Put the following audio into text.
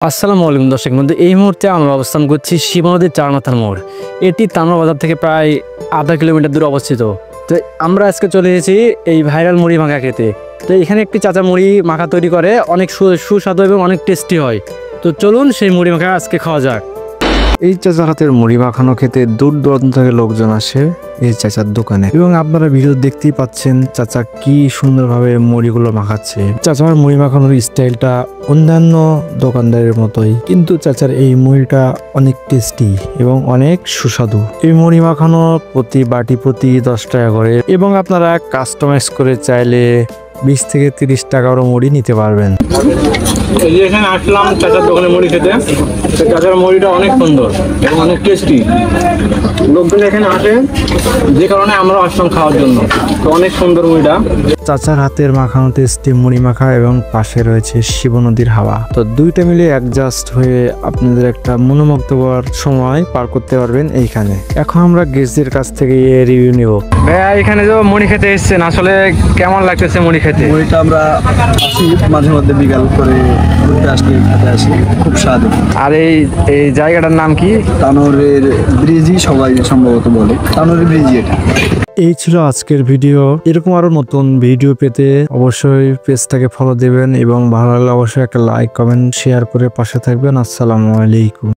আসসালামু আলাইকুম দর্শক বন্ধু, এই মুহূর্তে আমরা অবস্থান করছি শিবা নদীর চারমাথার মোড়। এটি তানোর বাজার থেকে প্রায় আধা কিলোমিটার দূরে অবস্থিত। তো আমরা আজকে চলে এসেছি এই ভাইরাল মুড়ি মাখা খেতে। তো এখানে একটি চাচা মুড়ি মাখা তৈরি করে, অনেক সুস্বাদু এবং অনেক টেস্টি হয়। তো চলুন সেই মুড়ি মাখা আজকে খাওয়া যাক। এই চাচার হাতের মুড়ি মাখানো খেতে দূর দূরান্ত থেকে লোকজন আসে এই চাচার দোকানে, এবং আপনারা ভিডিও দেখতেই পাচ্ছেন চাচা কি সুন্দরভাবে মুড়িগুলো মাখাচ্ছে। চাচার মুড়ি মাখানোর স্টাইলটা অন্যান্য দোকানদারের মতোই, কিন্তু চাচার এই মুড়িটা অনেক টেস্টি এবং অনেক সুস্বাদু। এই মুড়ি মাখানো প্রতি বাটি প্রতি 10 টাকা করে, এবং আপনারা কাস্টমাইজ করে চাইলে 20 থেকে 30 টাকারও মুড়ি নিতে পারবেন। এই যে এখানে আসলাম চাচার দোকানে মুড়ি খেতে। চাচার মুড়িটা অনেক সুন্দর এবং অনেক টেস্টি। লোকজন এখানে আসে, যে কারণে আমরা আসলাম খাওয়ার জন্য। তো অনেক সুন্দর মুড়িটা। চাচার হাতের মাখানো টেস্টি মুড়ি মাখা এবং পাশে রয়েছে শিব নদীর হাওয়া। তো দুইটা মিলে অ্যাডজাস্ট হয়ে আপনাদের একটা মনোমুগ্ধকর সময় পার করতে পারবেন এইখানে। এখন আমরা গেস্টদের কাছ থেকে রিভিউ নেব। ভাইয়া, এখানে যে মুড়ি খেতে এসেছেন, আসলে কেমন লাগতেছে মুড়ি খেতে? মুড়িটা আমরা আসি মাঝে মধ্যে বিকাল করে ঘুরতে আসলে খেতে আসি, খুব স্বাদ। আর এই জায়গাটার নাম কি? তানোরের ব্রিজই সবাই সম্ভবত বলে, তানোরের ব্রিজ এটা। এই ছিল আজকের ভিডিও। এরকম আরো নতুন ভিডিও পেতে অবশ্যই পেজটাকে ফলো দেবেন, এবং ভালো লাগলে অবশ্যই একটা লাইক, কমেন্ট, শেয়ার করে পাশে থাকবেন। আসসালামু আলাইকুম।